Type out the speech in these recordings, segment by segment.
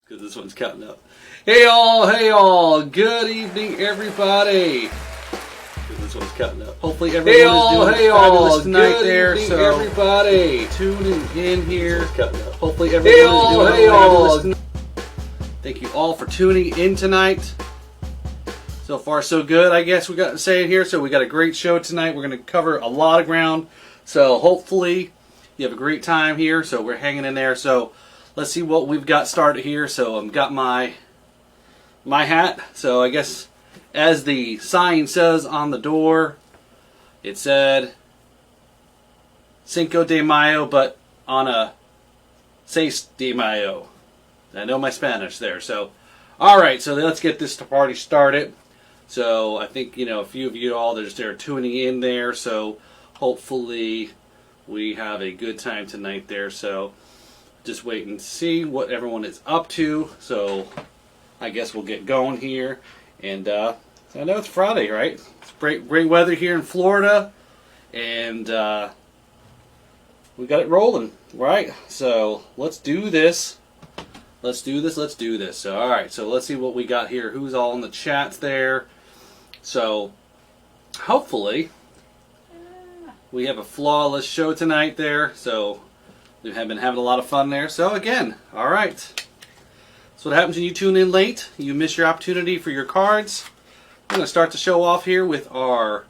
because this one's counting up. Hey all, good evening everybody. This one's counting up. Hopefully everyone is doing fabulous tonight there. So everybody tuning in here. Hopefully everyone is doing fabulous tonight. Thank you all for tuning in tonight. So far so good, I guess we got to say it here. So we got a great show tonight. We're going to cover a lot of ground. So hopefully you have a great time here. So we're hanging in there. So let's see what we've got started here. So I've got my hat. So I guess as the sign says on the door, it said Cinco de Mayo, but on a 6 de Mayo. I know my Spanish there. So alright, so let's get this party started. So I think, a few of you all are tuning in there. So hopefully we have a good time tonight there. So just wait and see what everyone is up to. So I guess we'll get going here. And I know it's Friday, right? It's great weather here in Florida. And we got it rolling, right? So let's do this. Let's do this. So, alright, so let's see what we got here. Who's all in the chats there? So, hopefully, we have a flawless show tonight there. So, we have been having a lot of fun there. So, again, alright. So, what happens when you tune in late? You miss your opportunity for your cards. We're going to start the show off here with our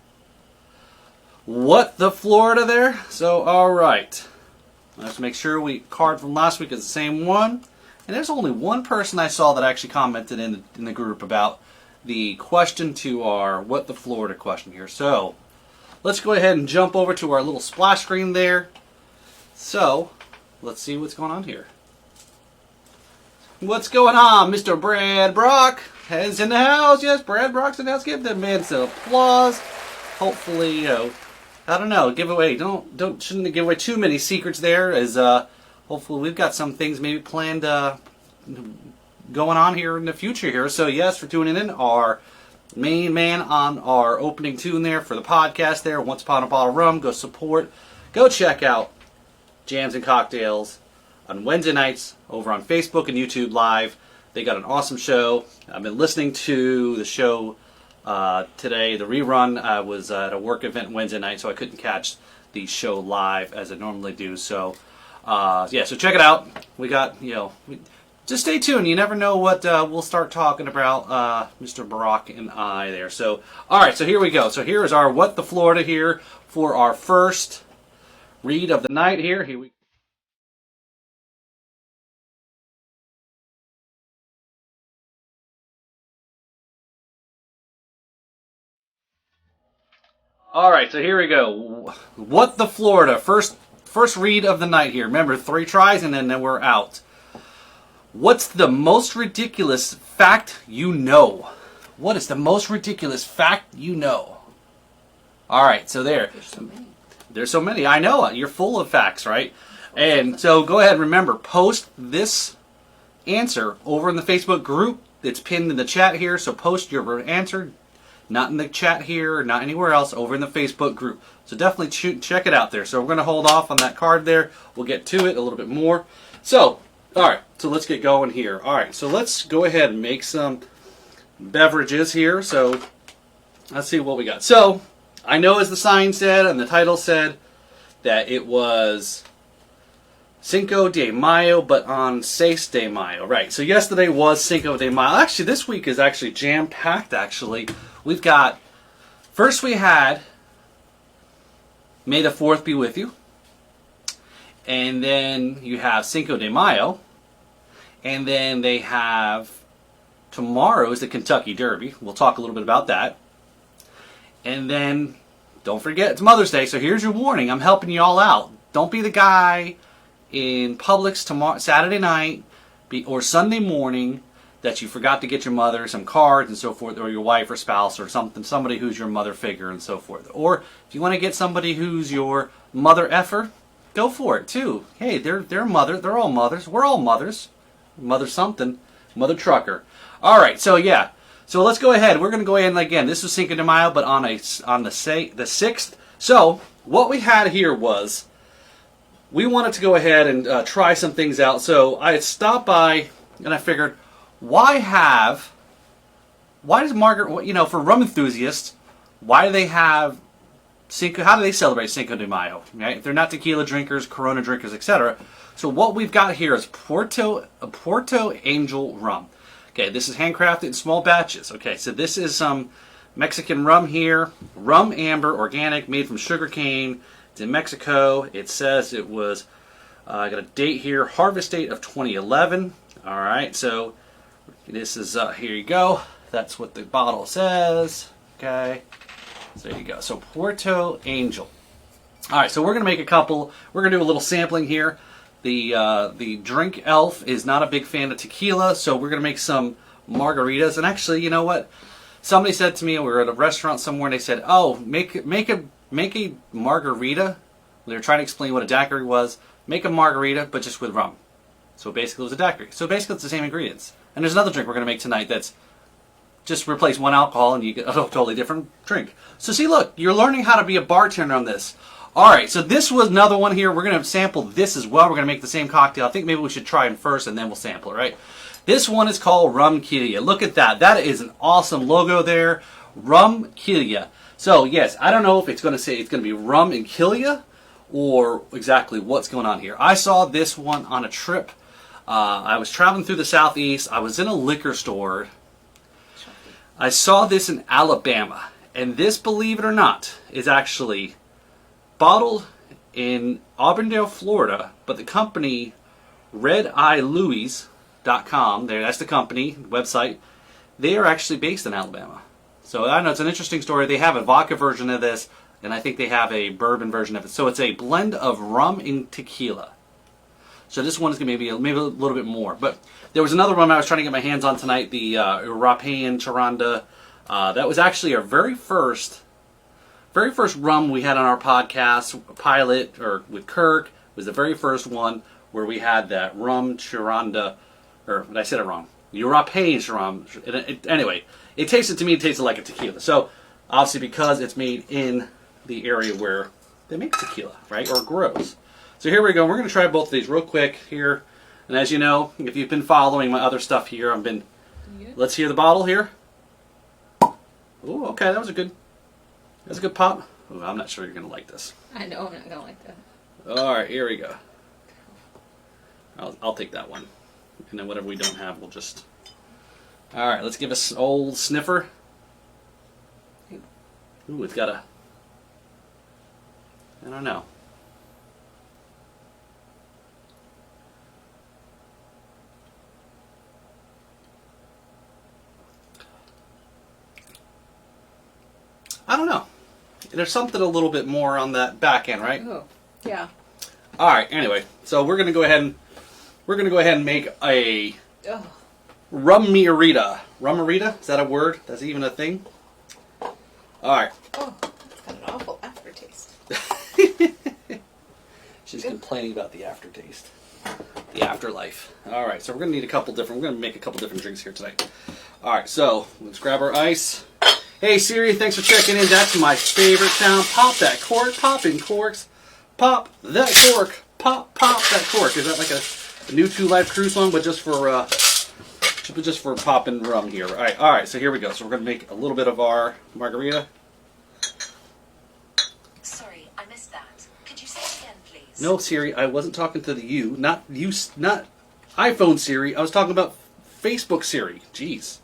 What the Florida there. So, alright. Let's make sure card from last week is the same one. And there's only one person I saw that actually commented in the group about the question to our What the Florida question here. So, let's go ahead and jump over to our little splash screen there. So, let's see what's going on here. What's going on? Mr. Brad Brock is in the house. Yes, Brad Brock's in the house. Give that man some applause. Hopefully, I don't know, shouldn't give away too many secrets there, as hopefully we've got some things maybe planned going on here in the future here. So yes, for tuning in, our main man on our opening tune there for the podcast there, Once Upon a Bottle of Rum. Go support. Go check out Jams and Cocktails on Wednesday nights over on Facebook and YouTube Live. They got an awesome show. I've been listening to the show today, the rerun. I was at a work event Wednesday night, so I couldn't catch the show live as I normally do. So yeah, so check it out. We got, just stay tuned. You never know what we'll start talking about, Mr. Barack and I there. So, alright, so here we go. So here is our What the Florida here for our first read of the night here. Here we go. Alright, so here we go. What the Florida. First read of the night here. Remember, 3 tries and then we're out. What's the most ridiculous fact you know? What is the most ridiculous fact you know? Alright, so there. There's so many. I know. You're full of facts, right? And so go ahead and remember, post this answer over in the Facebook group. It's pinned in the chat here, so post your answer. Not in the chat here, not anywhere else, over in the Facebook group. So definitely check it out there. So we're going to hold off on that card there. We'll get to it a little bit more. So, alright, so let's get going here. Alright, so let's go ahead and make some beverages here. So, let's see what we got. So, I know as the sign said and the title said that it was Cinco de Mayo, but on 6 de Mayo. Right, so yesterday was Cinco de Mayo. Actually, this week is actually jam-packed, actually. We've got, first we had May the 4th be with you. And then you have Cinco de Mayo. And then they have, tomorrow is the Kentucky Derby. We'll talk a little bit about that. And then, don't forget, it's Mother's Day, so here's your warning. I'm helping you all out. Don't be the guy in Publix tomorrow, Saturday night or Sunday morning that you forgot to get your mother some cards and so forth, or your wife or spouse or somebody who's your mother figure and so forth. Or if you want to get somebody who's your mother effer, go for it too. Hey, they're mother. They're all mothers. We're all mothers. Mother something. Mother trucker. All right. So yeah. So let's go ahead. We're going to go ahead and again. This was Cinco de Mayo, but on the 6th. So what we had here was we wanted to go ahead and try some things out. So I had stopped by and I figured, why does Margaret, you know, for rum enthusiasts, why do they have Cinco, how do they celebrate Cinco de Mayo? Right? If they're not tequila drinkers, Corona drinkers, etc. So what we've got here is Porto Angel Rum. Okay, this is handcrafted in small batches. Okay, so this is some Mexican rum here. Rum amber, organic, made from sugar cane. It's in Mexico. It says it was, I got a date here, harvest date of 2011. All right, so this is, here you go. That's what the bottle says. Okay. So there you go. So Porto Angel. All right, so we're going to make a couple. We're going to do a little sampling here. The drink elf is not a big fan of tequila, so we're going to make some margaritas. And actually, you know what? Somebody said to me, we were at a restaurant somewhere, and they said, "Oh, make a margarita." They were trying to explain what a daiquiri was. Make a margarita, but just with rum. So basically, it was a daiquiri. So basically, it's the same ingredients. And there's another drink we're going to make tonight that's just replace one alcohol and you get a totally different drink. So see, look, you're learning how to be a bartender on this. All right, so this was another one here. We're going to sample this as well. We're going to make the same cocktail. I think maybe we should try it first and then we'll sample it, right? This one is called Rum Killa. Look at that. That is an awesome logo there. Rum Killa. So yes, I don't know if it's going to say it's going to be rum and Killa or exactly what's going on here. I saw this one on a trip. I was traveling through the Southeast. I was in a liquor store. I saw this in Alabama, and this, believe it or not, is actually bottled in Auburndale, Florida, but the company RedEyeLouis.com, that's the company website, they are actually based in Alabama. So I know it's an interesting story. They have a vodka version of this, and I think they have a bourbon version of it. So it's a blend of rum and tequila. So this one is going to be maybe a little bit more. But there was another one I was trying to get my hands on tonight, the European Charanda. That was actually our very first rum we had on our podcast, pilot, or with Kirk. It was the very first one where we had that rum Charanda, or I said it wrong, European rum. Anyway, it tasted like a tequila. So obviously because it's made in the area where they make tequila, right, or grows. So here we go. We're going to try both of these real quick here. And as you know, if you've been following my other stuff here, let's hear the bottle here. Ooh, okay, that was a good pop. Ooh, I'm not sure you're going to like this. I know I'm not going to like that. All right, here we go. I'll take that one. And then whatever we don't have, we'll just... All right, let's give us an old sniffer. Ooh, it's got a... I don't know. I don't know. There's something a little bit more on that back end, right? Oh, yeah. All right. Anyway, so we're gonna go ahead and make a rum-marita. Rum-marita? Is that a word? That's even a thing? All right. Oh, it's got an awful aftertaste. She's complaining about the aftertaste, the afterlife. All right. So we're gonna need we're gonna make a couple different drinks here tonight. All right. So let's grab our ice. Hey Siri, thanks for checking in. That's my favorite sound. Pop that cork, popping corks. Pop that cork, pop that cork. Is that like a new 2 Live Crew song, but just for popping rum here? All right. So here we go. So we're gonna make a little bit of our margarita. Sorry, I missed that. Could you say it again, please? No, Siri, I wasn't talking to not iPhone Siri. I was talking about Facebook Siri. Jeez.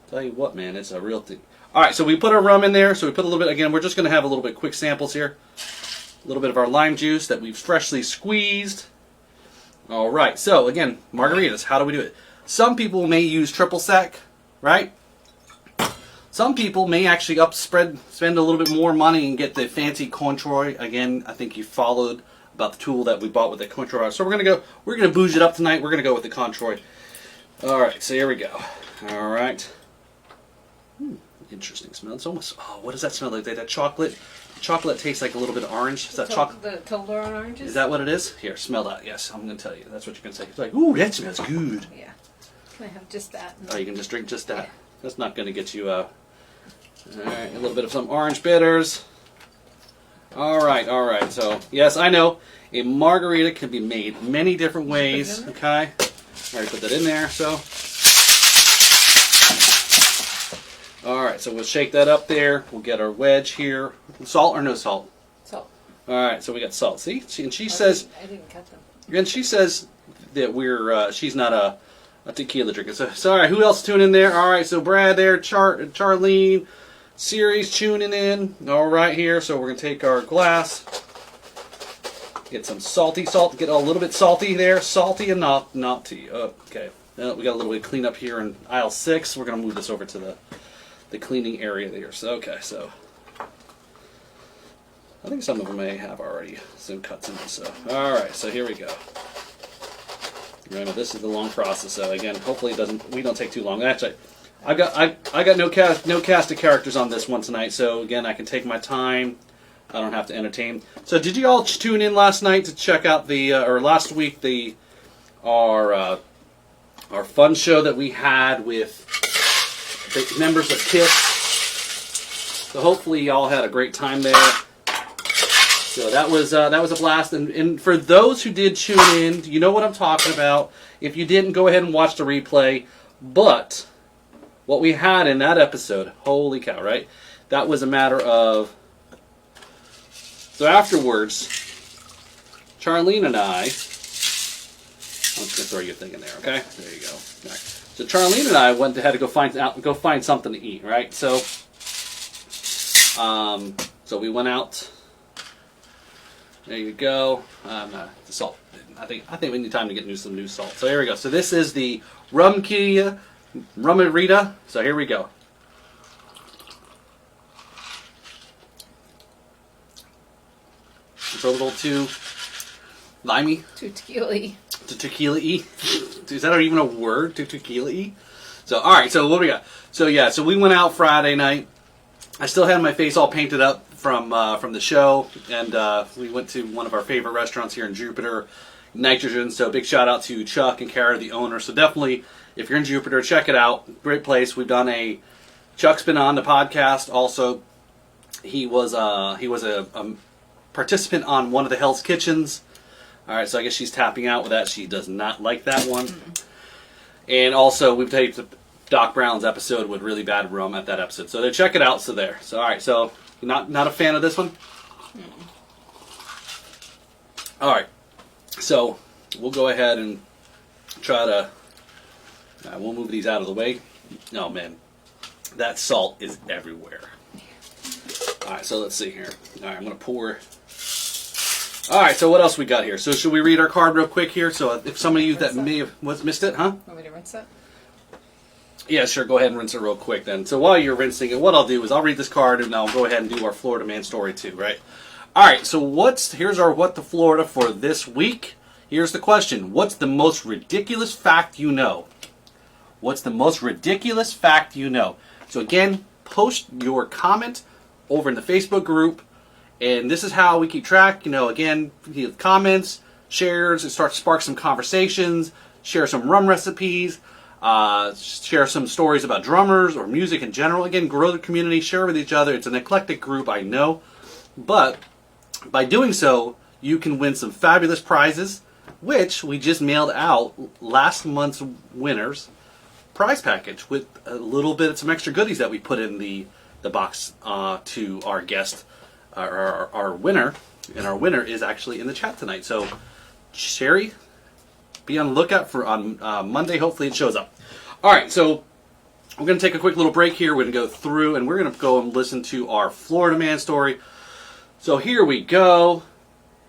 Tell you what, man, it's a real thing. All right, so we put our rum in there. So we put a little bit, again, we're just going to have a little bit quick samples here. A little bit of our lime juice that we've freshly squeezed. All right, so again, margaritas, how do we do it? Some people may use triple sec, right? Some people may actually spend a little bit more money and get the fancy Cointreau. Again, I think you followed about the tool that we bought with the Cointreau. So we're going to bouge it up tonight. We're going to go with the Cointreau. All right, so here we go. All right. Interesting smell. It's almost, what does that smell like? That chocolate? Chocolate tastes like a little bit of orange. Is that chocolate? The Toblerone oranges? Is that what it is? Here, smell that. Yes, I'm going to tell you. That's what you're going to say. It's like, ooh, that smells good. Yeah. Can I have just that? Oh, you can just drink just that. Yeah. That's not going to get you, all right, a little bit of some orange bitters. All right. So, yes, I know. A margarita can be made many different ways, okay? Already put that in there, so. Alright, so we'll shake that up there. We'll get our wedge here. Salt or no salt? Salt. Alright, so we got salt. See? She says, I didn't cut them. and she says that she's not a tequila drinker. So alright, who else tuning in there? Alright, so Brad there, Charlene, Siri's tuning in. Alright here, so we're going to take our glass. Get some salty salt. Get a little bit salty there. Salty and not tea. Okay. We got a little bit of cleanup here in aisle 6. We're going to move this over to the cleaning area there. So, okay, so. I think some of them may have already some cuts in this. So, alright, so here we go. Remember, this is the long process. So, again, hopefully we don't take too long. Actually, I got no cast of characters on this one tonight. So, again, I can take my time. I don't have to entertain. So, did you all tune in last night to check out or last week our fun show that we had with the members of KISS? So, hopefully, y'all had a great time there. So that was a blast. And for those who did tune in, you know what I'm talking about. If you didn't, go ahead and watch the replay. But what we had in that episode, holy cow, right? That was a matter of. So afterwards, Charlene and I, I'm just going to throw your thing in there, okay? There you go. Right. So Charlene and I had to go find something to eat, right? So, so we went out. There you go. The salt. I think we need time to get some new salt. So here we go. So this is the Rum Killa, Rumarita. So here we go. It's a little too limey. Too tequila-y. To tequila-y. Is that even a word? To tequila-y? So, alright, so what do we got? So, yeah, so we went out Friday night. I still had my face all painted up from the show. And we went to one of our favorite restaurants here in Jupiter, Nitrogen. So, big shout out to Chuck and Kara, the owner. So, definitely, if you're in Jupiter, check it out. Great place. We've done Chuck's been on the podcast. Also, he was a participant on one of the Hell's Kitchens. Alright, so I guess she's tapping out with that. She does not like that one. And also, we've taped Doc Brown's episode with really bad rum at that episode. So check it out. So there. So alright, so not a fan of this one? Alright. So we'll go ahead and try to we'll move these out of the way. Oh man. That salt is everywhere. Alright, so let's see here. Alright, I'm gonna pour. Alright, so what else we got here? So should we read our card real quick here? So if some of you that may have missed it, huh? Want me to rinse it? Yeah, sure. Go ahead and rinse it real quick then. So while you're rinsing it, what I'll do is I'll read this card and I'll go ahead and do our Florida Man story too, right? Alright, so here's our What the Florida for this week. Here's the question. What's the most ridiculous fact you know? What's the most ridiculous fact you know? So again, post your comment over in the Facebook group. And this is how we keep track. You know, again, comments, shares, it starts to spark some conversations, share some rum recipes, share some stories about drummers or music in general. Again, grow the community, share with each other. It's an eclectic group, I know. But by doing so, you can win some fabulous prizes, which we just mailed out last month's winners prize package with a little bit of some extra goodies that we put in the box to our guest. Our winner, and our winner is actually in the chat tonight. So, Sherry, be on the lookout for on Monday. Hopefully, it shows up. All right, so we're going to take a quick little break here. We're going to go through, and we're going to go and listen to our Florida Man story. So here we go.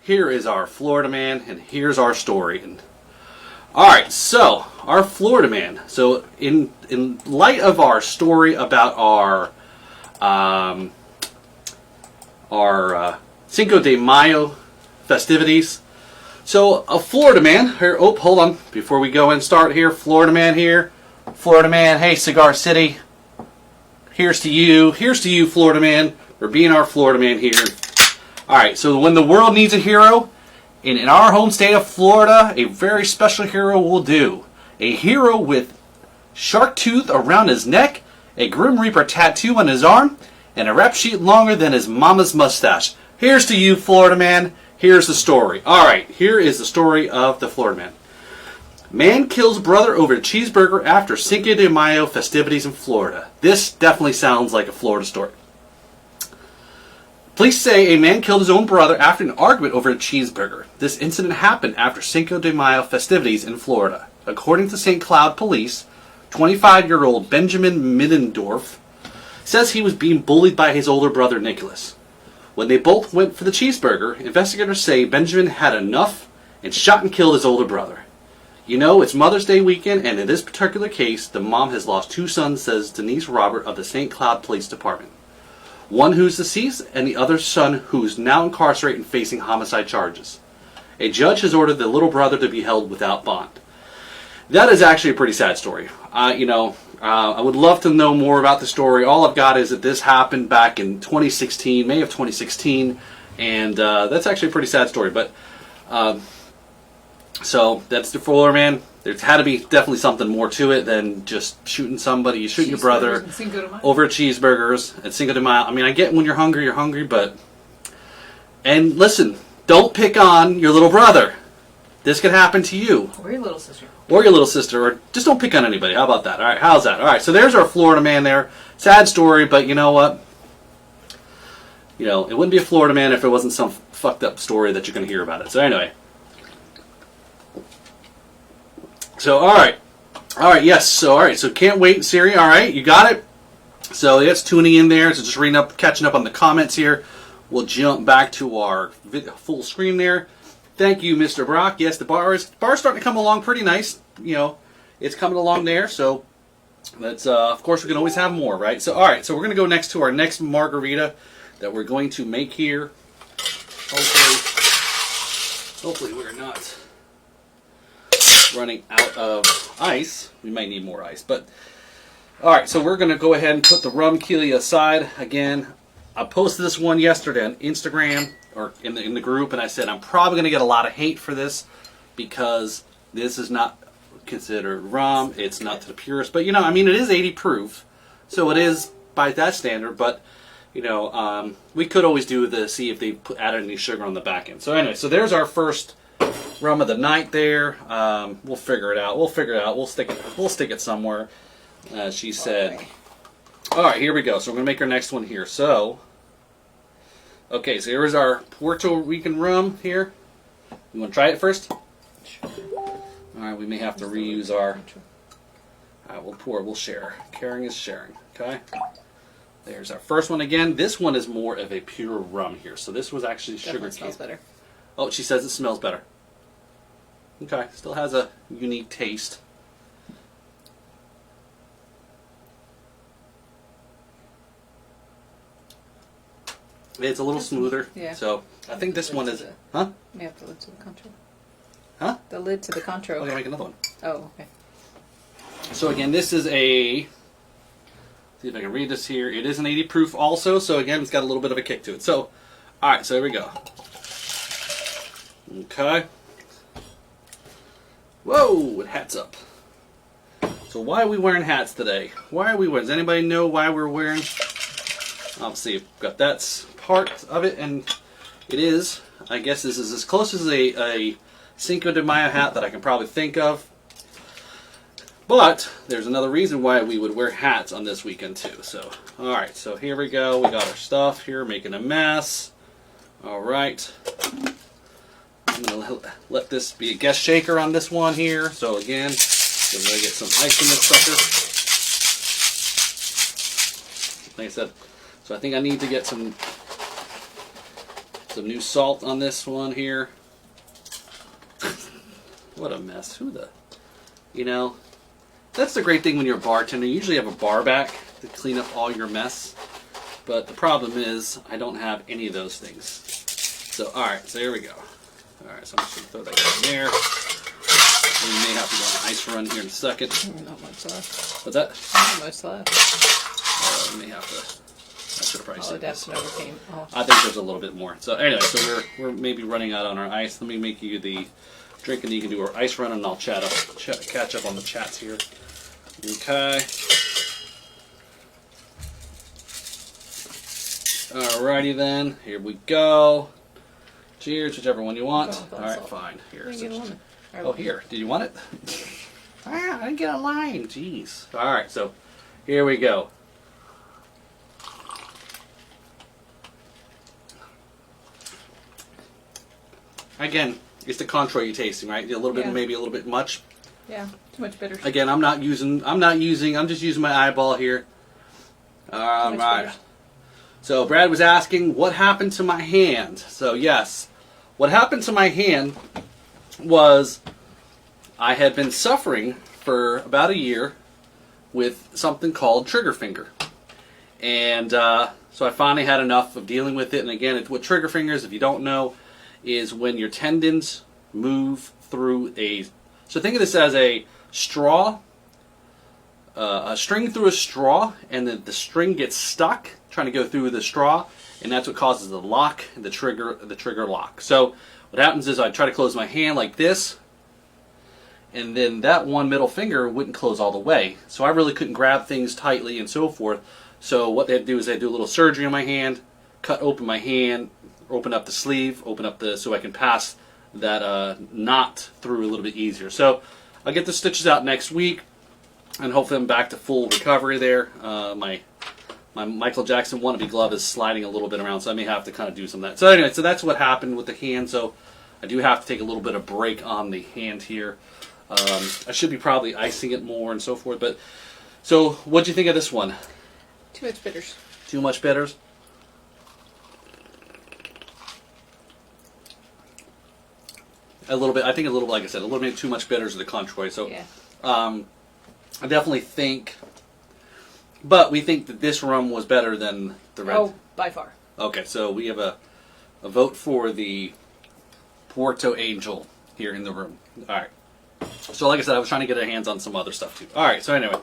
Here is our Florida Man, and here's our story. And all right, so our Florida Man. So in light of our story about our Cinco de Mayo festivities. So, a Florida man, here, oh, hold on, before we go and start here, Florida man here, Florida man, hey, Cigar City, here's to you, Florida man, for being our Florida man here. Alright, so when the world needs a hero, in our home state of Florida, a very special hero will do. A hero with shark tooth around his neck, a Grim Reaper tattoo on his arm, and a rap sheet longer than his mama's mustache. Here's to you, Florida man. Here's the story. Alright, here is the story of the Florida man. Man kills brother over cheeseburger after Cinco de Mayo festivities in Florida. This definitely sounds like a Florida story. Police say a man killed his own brother after an argument over a cheeseburger. This incident happened after Cinco de Mayo festivities in Florida. According to St. Cloud police, 25-year-old Benjamin Middendorf says he was being bullied by his older brother Nicholas. When they both went for the cheeseburger, investigators say Benjamin had enough and shot and killed his older brother. You know, it's Mother's Day weekend, and in this particular case, the mom has lost 2 sons, says Denise Robert of the St. Cloud Police Department. One who's deceased, and the other son who's now incarcerated and facing homicide charges. A judge has ordered the little brother to be held without bond. That is actually a pretty sad story. I would love to know more about the story. All I've got is that this happened back in 2016, May of 2016, and that's actually a pretty sad story. But so that's the Florida man. There's had to be definitely something more to it than just shooting somebody, shooting your brother over cheeseburgers at Cinco de Mayo. I mean, I get when you're hungry, but... And listen, don't pick on your little brother. This could happen to you. Or your little sister. Or your little sister, or just don't pick on anybody. How about that? All right, how's that? All right, so there's our Florida man there. Sad story, but you know what? You know, it wouldn't be a Florida man if it wasn't some fucked up story that you're going to hear about it. So anyway. So, all right, yes. So, all right. So, can't wait, Siri. All right, you got it. So, it's tuning in there. So, just reading up, catching up on the comments here. We'll jump back to our full screen there. Thank you, Mr. Brock. Yes, the bar's starting to come along pretty nice. You know, it's coming along there. So, let's. Of course, we can always have more, right? So, all right. So, we're gonna go next to our next margarita that we're going to make here. Hopefully, we're not running out of ice. We might need more ice, but all right, so we're going to go ahead and put the Rum Killa aside. Again, I posted this one yesterday on Instagram or in the group, and I said I'm probably going to get a lot of hate for this because this is not considered rum. It's not to the purist, but you know, I mean, it is 80 proof, so it is by that standard. But you know, we could always do the see if they added any sugar on the back end. So anyway, so there's our first rum of the night there. We'll figure it out. We'll stick it somewhere. She said. All right, here we go. So we're gonna make our next one here. So, okay, so here's our Puerto Rican rum here. You want to try it first? Sure. All right, we may have to reuse our. All right, we'll pour. We'll share. Caring is sharing. Okay. There's our first one again. This one is more of a pure rum here. So this was actually sugar cane. Smells better. Oh, she says it smells better. Okay, still has a unique taste. It's a little smoother. Yeah. So I think this one is. Huh? May have the lid to the contro. Huh? The lid to the contro. I'm gonna make another one. Oh, okay. So again, this is a. See if I can read this here. It is an 80 proof also. So again, it's got a little bit of a kick to it. So, all right. So here we go. Okay. Whoa! Hats up. So why are we wearing hats today? Why are we wearing? Does anybody know why we're wearing? I'll see. I've got that part of it, and it is. I guess this is as close as a Cinco de Mayo hat that I can probably think of. But there's another reason why we would wear hats on this weekend too. So, all right. So here we go. We got our stuff here, making a mess. All right. I'm gonna let this be a guest shaker on this one here. So again, we're gonna get some ice in this sucker. Like I said, so I think I need to get some new salt on this one here. What a mess! You know, that's the great thing when you're a bartender. You usually have a bar back to clean up all your mess, but the problem is I don't have any of those things. So all right, so here we go. All right, so I'm just going to throw that in there. We may have to go on an ice run here in a second. Not much left. What's that? Not much left. We may have to. I should have probably Oh, said that's this. overcame. Oh. I think there's a little bit more. So anyway, so we're maybe running out on our ice. Let me make you the drink, and you can do our ice run, and I'll catch up on the chats here. Okay. Alrighty then. Here we go. Cheers, whichever one you want. Oh, all right, fine. Here. Oh, here. Did you want it? I didn't get a lime. Jeez. All right, so here we go. Again, it's the Contro you're tasting, right? A little bit, Yeah. maybe a little bit much. Yeah, too much bitters. Again, I'm just using my eyeball here. All Too much right. bitters. So Brad was asking, what happened to my hand? So yes, what happened to my hand was I had been suffering for about a year with something called trigger finger. And so I finally had enough of dealing with it. And again, what trigger fingers, if you don't know, is when your tendons move through so think of this as a straw, a string through a straw, and the string gets stuck trying to go through the straw, and that's what causes the lock, the trigger lock. So what happens is I try to close my hand like this, and then that one middle finger wouldn't close all the way. So I really couldn't grab things tightly and so forth. So what they do is they do a little surgery on my hand, cut open my hand, open up the sleeve, so I can pass that knot through a little bit easier. So I'll get the stitches out next week, and hopefully I'm back to full recovery there. My Michael Jackson wannabe glove is sliding a little bit around, so I may have to kind of do some of that. So anyway, so that's what happened with the hand. So I do have to take a little bit of break on the hand here. I should be probably icing it more and so forth. But so what'd you think of this one? Too much bitters. Too much bitters? A little bit. I think like I said, a little bit too much bitters of the Controy. So Yeah. I definitely think, but we think that this rum was better than the red. Oh, by far. Okay, so we have a vote for the Porto Angel here in the room. All right. So like I said, I was trying to get our hands on some other stuff too. All right, so anyway.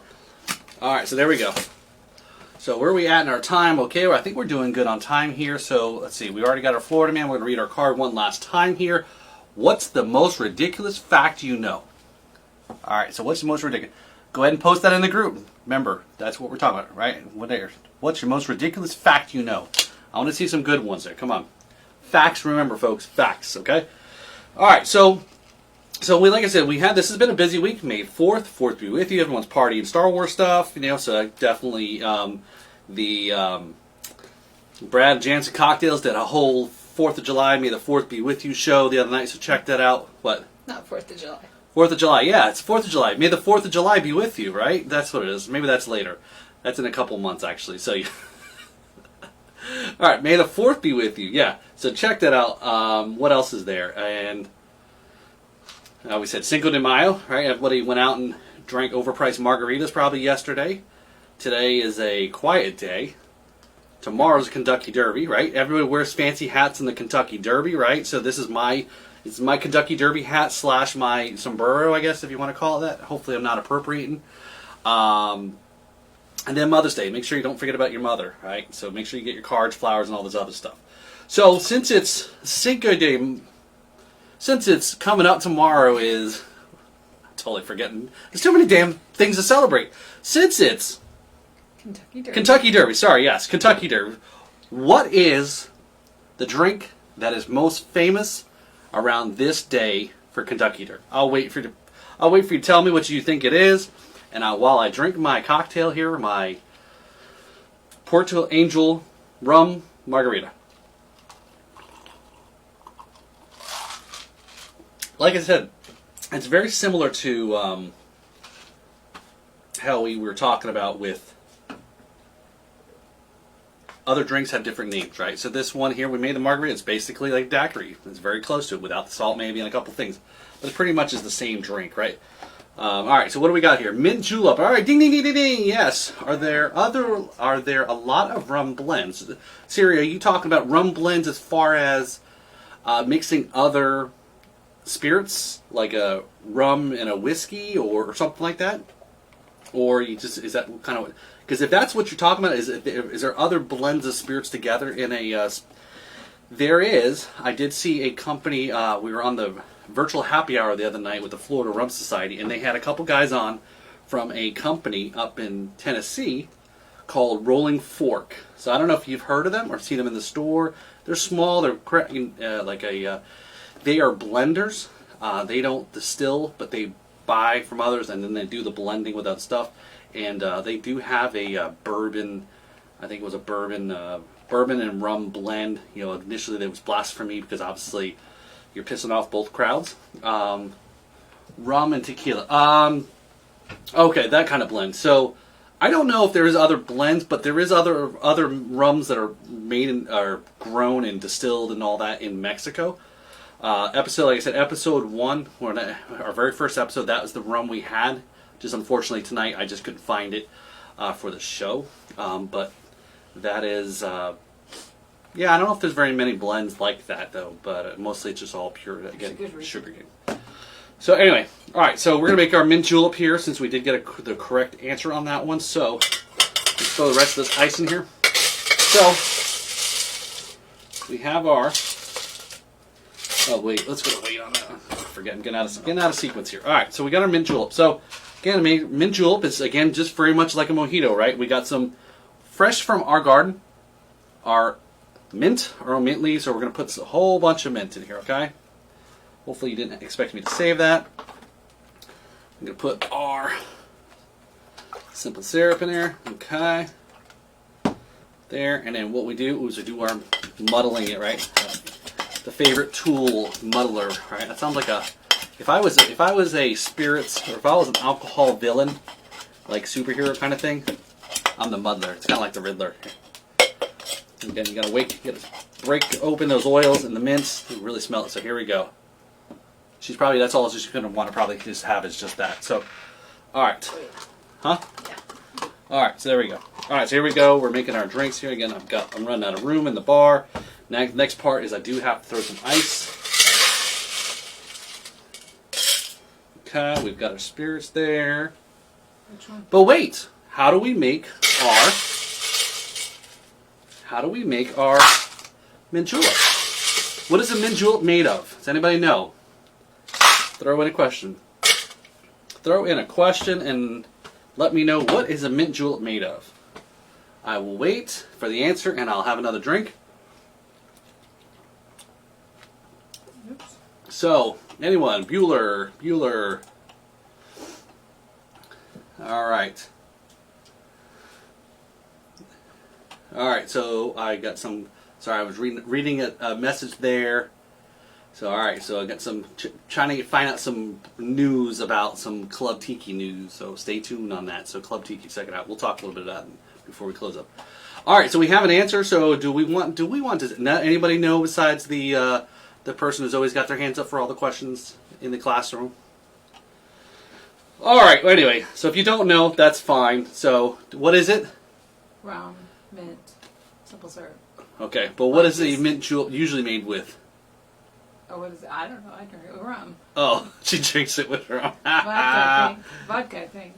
All right, so there we go. So where are we at in our time? Okay, well, I think we're doing good on time here. So let's see. We already got our Florida man. We're going to read our card one last time here. What's the most ridiculous fact you know? All right, so what's the most ridiculous? Go ahead and post that in the group. Remember, that's what we're talking about, right? What's your most ridiculous fact you know? I want to see some good ones there. Come on. Facts, remember, folks. Facts, okay? All right, so like I said, this has been a busy week. May 4th be with you. Everyone's partying Star Wars stuff, so definitely Brad Jansen Cocktails did a whole 4th of July, May the 4th be with you show the other night, so check that out. What? Not 4th of July. 4th of July, yeah, it's 4th of July. May the 4th of July be with you, right? That's what it is. Maybe that's later. That's in a couple months, actually. So, all right, May the 4th be with you. Yeah, so check that out. What else is there? And we said Cinco de Mayo, right? Everybody went out and drank overpriced margaritas probably yesterday. Today is a quiet day. Tomorrow's Kentucky Derby, right? Everybody wears fancy hats in the Kentucky Derby, right? So this is my Kentucky Derby hat / my sombrero, I guess, if you want to call it that. Hopefully I'm not appropriating. And then Mother's Day. Make sure you don't forget about your mother, right? So make sure you get your cards, flowers, and all this other stuff. So since it's Cinco de... Since it's coming up tomorrow I'm totally forgetting. There's too many damn things to celebrate. Since it's Kentucky Derby. Sorry, yes, Kentucky Derby. What is the drink that is most famous around this day for Kentucky Derby? I'll wait for you to tell me what you think it is, and while I drink my cocktail here, my Porto Angel Rum margarita. Like I said, it's very similar to how we were talking about with other drinks have different names, right? So this one here, we made the margarita. It's basically like daiquiri. It's very close to it without the salt maybe and a couple things. But it pretty much is the same drink, right? All right, so what do we got here? Mint julep. All right, ding, ding, ding, ding, ding. Yes. Are there a lot of rum blends? Siri, are you talking about rum blends as far as mixing other spirits, like a rum and a whiskey or something like that? Or is that kind of... Because if that's what you're talking about, is there other blends of spirits together in a... There is. I did see a company, we were on the virtual happy hour the other night with the Florida Rum Society, and they had a couple guys on from a company up in Tennessee called Rolling Fork. So I don't know if you've heard of them or seen them in the store. They're small. They're they are blenders. They don't distill, but they buy from others, and then they do the blending with that stuff. And they do have a bourbon. I think it was a bourbon and rum blend. You know, initially it was blasphemy because obviously you're pissing off both crowds. Rum and tequila. Okay, that kind of blend. So I don't know if there is other blends, but there is other rums that are made are grown and distilled and all that in Mexico. Like I said, episode 1, our very first episode, that was the rum we had. Just unfortunately tonight I just couldn't find it for the show. But that is, yeah, I don't know if there's very many blends like that though, but mostly it's just all pure, again, sugar cane. So anyway, alright, so we're going to make our mint julep here since we did get the correct answer on that one. So let's throw the rest of this ice in here. So we have our, oh wait, let's go wait on that. I'm getting out of sequence here. Alright, so we got our mint julep. So again, mint julep is again just very much like a mojito, right? We got some fresh from our garden, our own mint leaves, so we're going to put a whole bunch of mint in here, okay? Hopefully you didn't expect me to save that. I'm going to put our simple syrup in there, okay? There, and then what we do is we do our muddling it, right? The favorite tool, muddler, right? That sounds like a, if I was a spirits, or if I was an alcohol villain, like superhero kind of thing, I'm the muddler. It's kind of like the Riddler. Again, you gotta break open those oils and the mints. You really smell it. So here we go. She's probably, that's all she's gonna want to probably just have is just that. So, all right, huh? Yeah. All right, so there we go. All right, so here we go. We're making our drinks here again. I'm running out of room in the bar. Next part is I do have to throw some ice. Okay, we've got our spirits there. Which one? But wait, how do we make our mint julep? What is a mint julep made of? Does anybody know? Throw in a question. Throw in a question and let me know what is a mint julep made of. I will wait for the answer and I'll have another drink. Oops. So, anyone? Bueller. Alright. Alright, so I got some, sorry, I was reading a message there. So, alright, so I got some, trying to find out some news about some Club Tiki news. So stay tuned on that. So Club Tiki, check it out. We'll talk a little bit about that before we close up. Alright, so we have an answer. So do we want to, anybody know besides the person who's always got their hands up for all the questions in the classroom? Alright, well, anyway, so if you don't know, that's fine. So, what is it? Rum, mint, simple syrup. Okay, but what is the mint julep usually made with? Oh, what is it? I don't know. I drink it with rum. Oh, she drinks it with rum. Vodka, I think.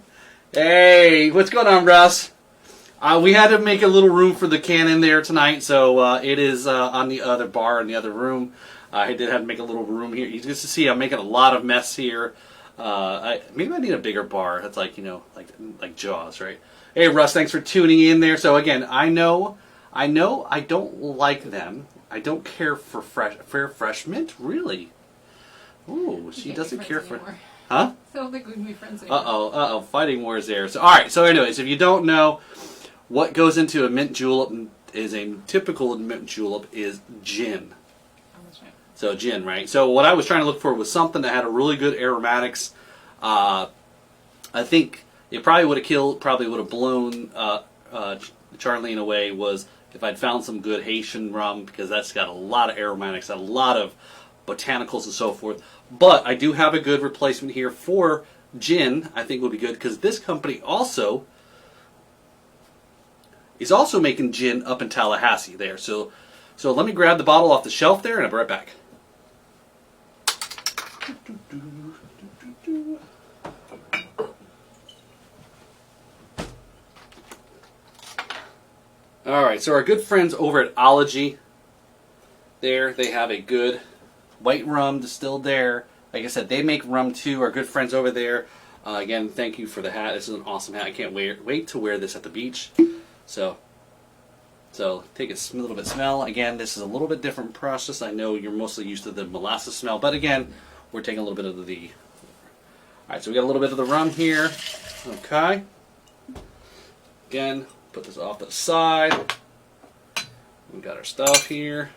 Hey, what's going on, Russ? We had to make a little room for the can in there tonight, so it is on the other bar in the other room. I did have to make a little room here. You can just see I'm making a lot of mess here. Maybe I need a bigger bar. That's like, you know, like Jaws, right? Hey, Russ, thanks for tuning in there. So again, I know I don't like them. I don't care for fresh mint, really. Ooh, she doesn't care for... Huh? I don't think we can be friends anymore. Uh-oh, fighting wars there. So, alright, so anyways, if you don't know, what goes into a mint julep is a typical mint julep is gin. Oh, that's right. So gin, right? So what I was trying to look for was something that had a really good aromatics. I think it probably would have blown Charlene away was if I'd found some good Haitian rum, because that's got a lot of aromatics, a lot of botanicals and so forth. But I do have a good replacement here for gin. I think would be good because this company also is also making gin up in Tallahassee there. So let me grab the bottle off the shelf there and I'll be right back. Alright, so our good friends over at Ology, there, they have a good white rum distilled there. Like I said, they make rum too. Our good friends over there. Again, thank you for the hat. This is an awesome hat. I can't wait to wear this at the beach. So take a little bit smell. Again, this is a little bit different process. I know you're mostly used to the molasses smell, but again, we're taking a little bit of the. All right, so we got a little bit of the rum here. Okay. Again, put this off to the side. We got our stuff here.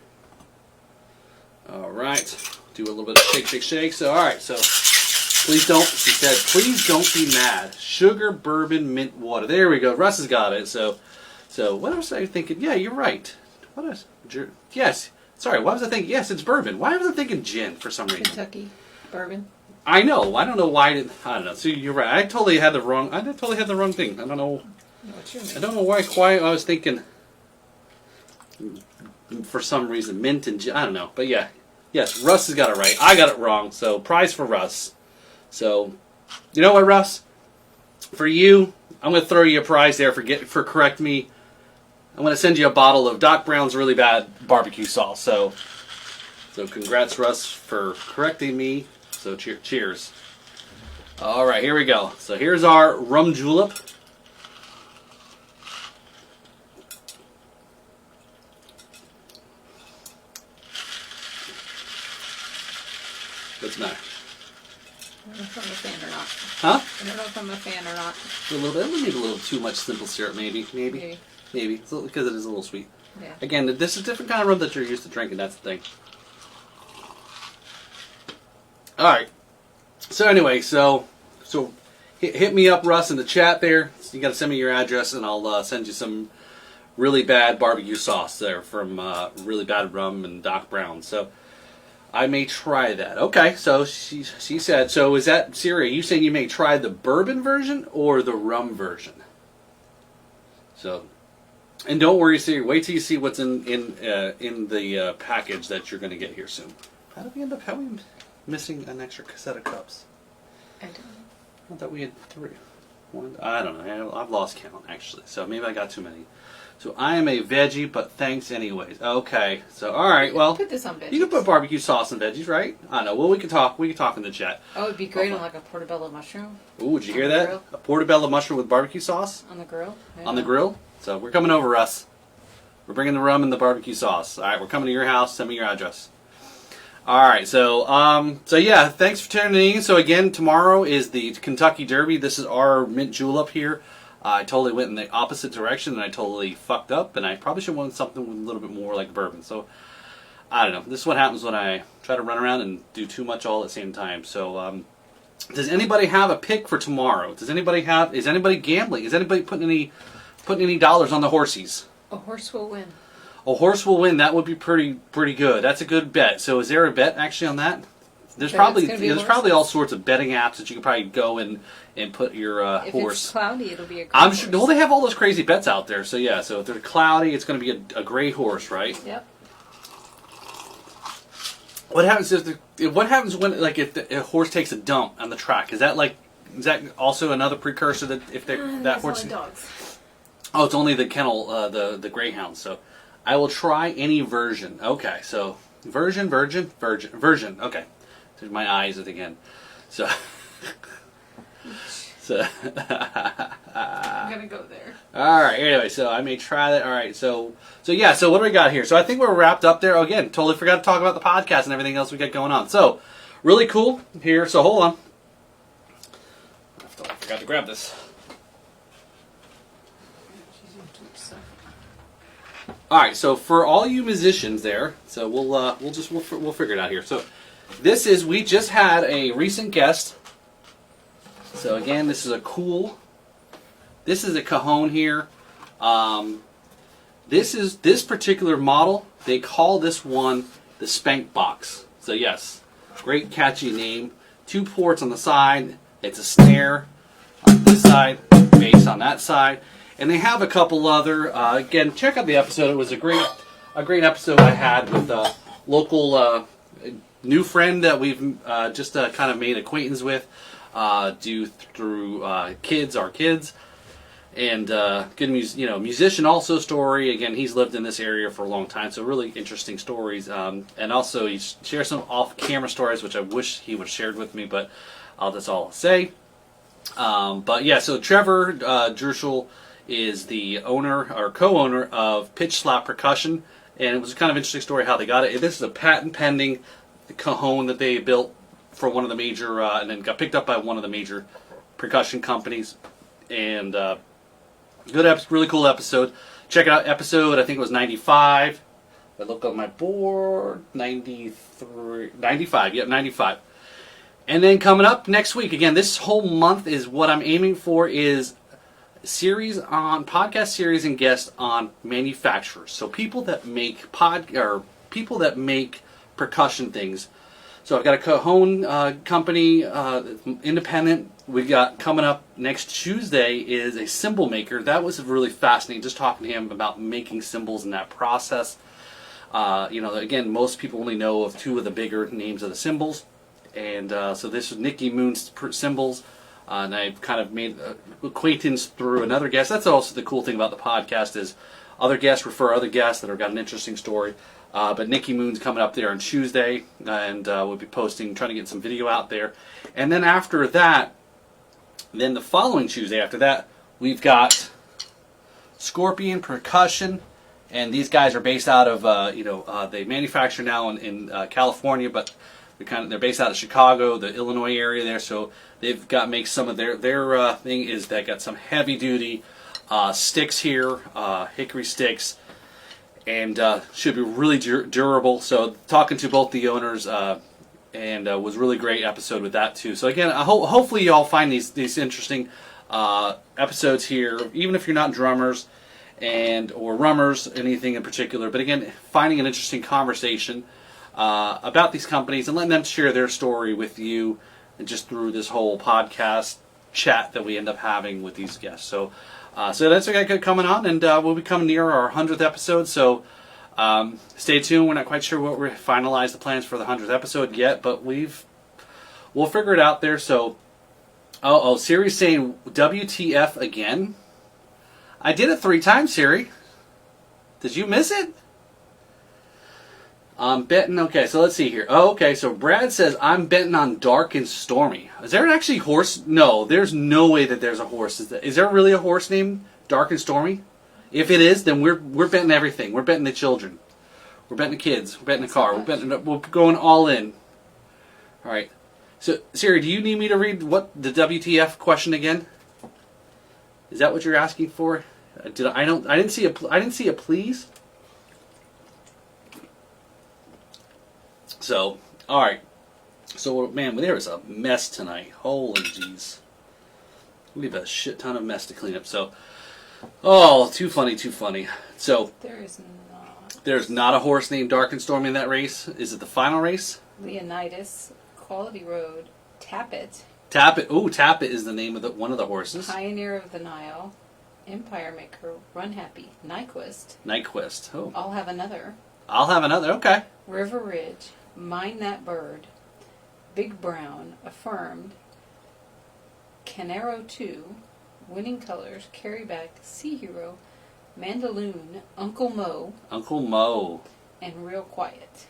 All right, do a little bit of shake, shake, shake. So, all right, so please don't. She said, please don't be mad. Sugar, bourbon, mint, water. There we go. Russ has got it. So what was I thinking? Yeah, you're right. What is? Yes. Sorry. Why was I thinking? Yes, it's bourbon. Why was I thinking gin for some reason? Kentucky bourbon. I know. I don't know why. I don't know. So you're right. I totally had the wrong thing. I don't know. I don't know why. I was thinking. For some reason, mint and gin. I don't know. But yeah. Yes, Russ has got it right. I got it wrong. So prize for Russ. So, you know what, Russ? For you, I'm going to throw you a prize there for correct me. I'm going to send you a bottle of Doc Brown's really bad barbecue sauce. So congrats, Russ, for correcting me. So cheers. All right, here we go. So here's our rum julep. What's the matter? I don't know if I'm a fan or not. Huh? I don't know if I'm a fan or not. A little bit. Maybe a little too much simple syrup. Maybe. It's because it is a little sweet. Yeah. Again, this is a different kind of rum that you're used to drinking. That's the thing. All right. So anyway, so hit me up, Russ, in the chat there. So you got to send me your address, and I'll send you some really bad barbecue sauce there from really bad rum and Doc Brown. So I may try that. Okay. So she said. So is that Siri? Are you saying you may try the bourbon version or the rum version? So. And don't worry, Siri. Wait till you see what's in the package that you're going to get here soon. How did we end up? How are we missing an extra cassette of cups? I don't know. I thought we had 3. 1. I don't know. I've lost count actually. So maybe I got too many. So I am a veggie, but thanks anyways. Okay. So all right. Well, put this on veggies. You can put barbecue sauce on veggies, right? I don't know. Well, we can talk. We can talk in the chat. Oh, it'd be great on like a portobello mushroom. Ooh, did you hear the that? grill. A portobello mushroom with barbecue sauce On the grill. Yeah. on the grill. So we're coming over, Russ. We're bringing the rum and the barbecue sauce. All right, we're coming to your house. Send me your address. All right, so yeah, thanks for tuning in. So again, tomorrow is the Kentucky Derby. This is our mint julep here. I totally went in the opposite direction, and I totally fucked up. And I probably should have wanted something with a little bit more like bourbon. So I don't know. This is what happens when I try to run around and do too much all at the same time. So does anybody have a pick for tomorrow? Is anybody gambling? Is anybody putting any dollars on the horsies? A horse will win. A horse will win. That would be pretty good. That's a good bet. So is there a bet actually on that? There's probably all sorts of betting apps that you could probably go and put your If horse. it's cloudy, it'll be a great I'm horse. sure. Well, they have all those crazy bets out there. So yeah. So if they're cloudy, it's going to be a gray horse, right? Yep. What happens when if a horse takes a dump on the track? Is that also another precursor that if that horse? Only dogs. Oh, it's only the kennel, the greyhound. So I will try any version. Okay, so version. Okay, there's my eyes again. So, I'm gonna go there. All right. Anyway, so I may try that. All right. So yeah. So what do we got here? So I think we're wrapped up there. Again, totally forgot to talk about the podcast and everything else we got going on. So really cool here. So hold on. I forgot to grab this. All right, so for all you musicians there, so we'll figure it out here. So we just had a recent guest. So again, this is a cajon here. This particular model, they call this one the Spank Box. So yes, great catchy name. 2 ports on the side. It's a snare on this side, bass on that side. And they have a couple other. Again, check out the episode. It was a great episode I had with a local new friend that we've just kind of made acquaintance with through our kids, and good musician also story. Again, he's lived in this area for a long time, so really interesting stories. And also he shares some off-camera stories, which I wish he would have shared with me, but that's all I'll say. But yeah, so Trevor Jerschel is the owner or co-owner of Pitch Slap Percussion, and it was a kind of interesting story how they got it. This is a patent pending cajon that they built for one of the major, and then got picked up by one of the major percussion companies. And really cool episode. Check out episode, I think it was 95. I look on my board, 95, yep, 95. And then coming up next week, again, this whole month is what I'm aiming for is podcast series and guests on manufacturers. So people that make people that make percussion things. So I've got a Cajon company, independent. We got coming up next Tuesday is a cymbal maker. That was really fascinating, just talking to him about making cymbals and that process. Again, most people only know of two of the bigger names of the cymbals. And so this is Nicky Moon's cymbals. And I've kind of made acquaintance through another guest. That's also the cool thing about the podcast is other guests refer other guests that have got an interesting story. But Nicky Moon's coming up there on Tuesday, and we'll be trying to get some video out there. And then after that, then the following Tuesday after that, we've got Scorpion Percussion, and these guys are based out of they manufacture now in California, but they're based out of Chicago, the Illinois area there. So they've got make some of their thing is that got some heavy duty sticks here, hickory sticks. And should be really durable. So talking to both the owners and was really great episode with that too. So again, hopefully you all find these interesting episodes here, even if you're not drummers or rummers, anything in particular. But again, finding an interesting conversation about these companies and letting them share their story with you, and just through this whole podcast chat that we end up having with these guests. So that's what I got coming on, and we'll be coming near our 100th episode, so stay tuned. We're not quite sure what we're finalized the plans for the 100th episode yet, but we'll figure it out there. So, Siri's saying WTF again? I did it 3 times, Siri. Did you miss it? I'm betting. Okay, so let's see here. Oh, okay, so Brad says, I'm betting on Dark and Stormy. Is there actually horse? No, there's no way that there's a horse. Is there really a horse named Dark and Stormy? If it is, then we're betting everything. We're betting the children. We're betting the kids. We're betting the car. We're going all in. All right. So, Siri, do you need me to read the WTF question again? Is that what you're asking for? I didn't see a please. So, all right. So, man, there was a mess tonight. Holy jeez. We have a shit ton of mess to clean up. So, too funny. So, there's not a horse named Dark and Stormy in that race. Is it the final race? Leonidas, Quality Road, Tappet. Tappet. Ooh, Tappet is the name of one of the horses. Pioneer of the Nile, Empire Maker, Run Happy, Nyquist. Oh. I'll Have Another. Okay. River Ridge, Mind That Bird, Big Brown, Affirmed, Canaro 2, Winning Colors, Carryback, Sea Hero, Mandaloon, Uncle Mo, and Real Quiet.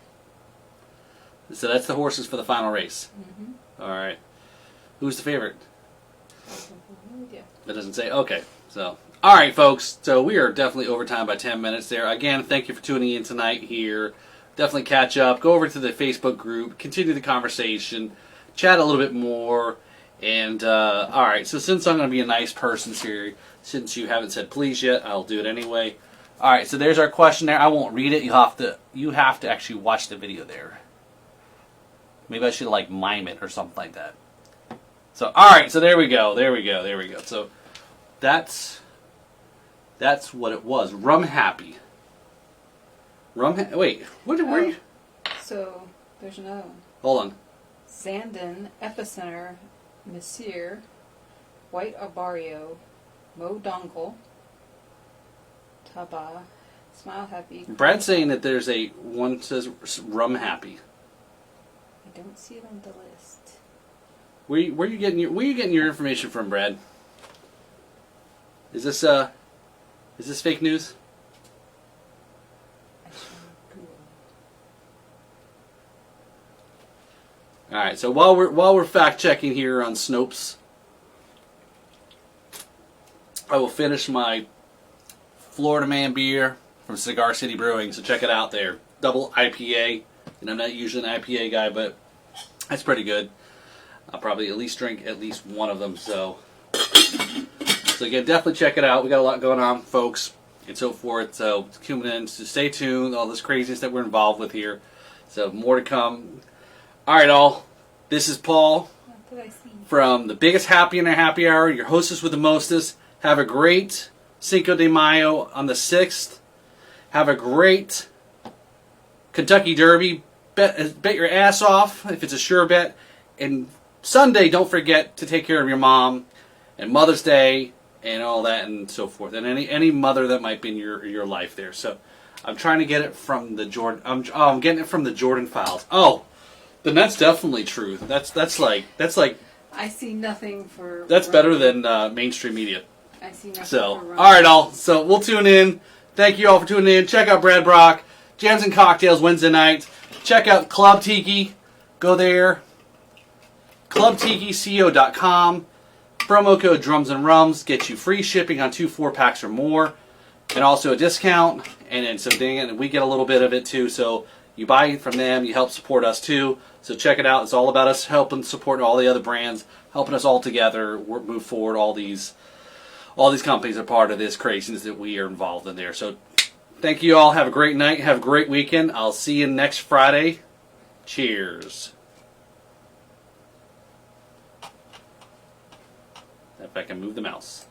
So that's the horses for the final race. Mm-hmm. All right. Who's the favorite? Yeah. That doesn't say. Okay. So, all right, folks. So we are definitely over time by 10 minutes there. Again, thank you for tuning in tonight here. Definitely catch up. Go over to the Facebook group. Continue the conversation. Chat a little bit more. And, all right. So since I'm going to be a nice person here, since you haven't said please yet, I'll do it anyway. All right. So there's our question there. I won't read it. You have to actually watch the video there. Maybe I should mime it or something like that. So, all right. So there we go. So that's what it was. Rum Happy. Wait, what were you? So, there's another one. Hold on. Zandon, Epicenter, Messire, White Arbario, Mo Dongle, Taba, Smile Happy. Brad's saying that there's one says Rum Happy. I don't see it on the list. Where you getting your information from, Brad? Is this fake news? All right. So while we're fact checking here on Snopes, I will finish my Florida Man beer from Cigar City Brewing. So check it out there. Double IPA, and I'm not usually an IPA guy, but That's pretty good. I'll probably at least drink at least one of them. So again, definitely check it out. We got a lot going on, folks, and so forth. So tune in, so stay tuned. All this craziness that we're involved with here. So more to come. All right, all. This is Paul from the Biggest Happy in a Happy Hour. Your hostess with the mostest. Have a great Cinco de Mayo on the 6th. Have a great Kentucky Derby. Bet your ass off if it's a sure bet. And Sunday, don't forget to take care of your mom. And Mother's Day and all that and so forth. And any mother that might be in your life there. So I'm trying to get it from the Jordan. I'm getting it from the Jordan Files. Oh, then that's definitely true. That's like. I see nothing for. That's better than mainstream media. I see nothing. So for all right, all. So we'll tune in. Thank you all for tuning in. Check out Brad Brock, Jams and Cocktails Wednesday night. Check out Club Tiki. Go there. ClubTikiCO.com. Promo code Drums and Rums gets you free shipping on 2 4-packs or more, and also a discount. And then so we get a little bit of it too. So you buy it from them, you help support us too. So check it out. It's all about us helping support all the other brands, helping us all together move forward. All these companies are part of this craziness that we are involved in there. So thank you all. Have a great night. Have a great weekend. I'll see you next Friday. Cheers. If I can move the mouse.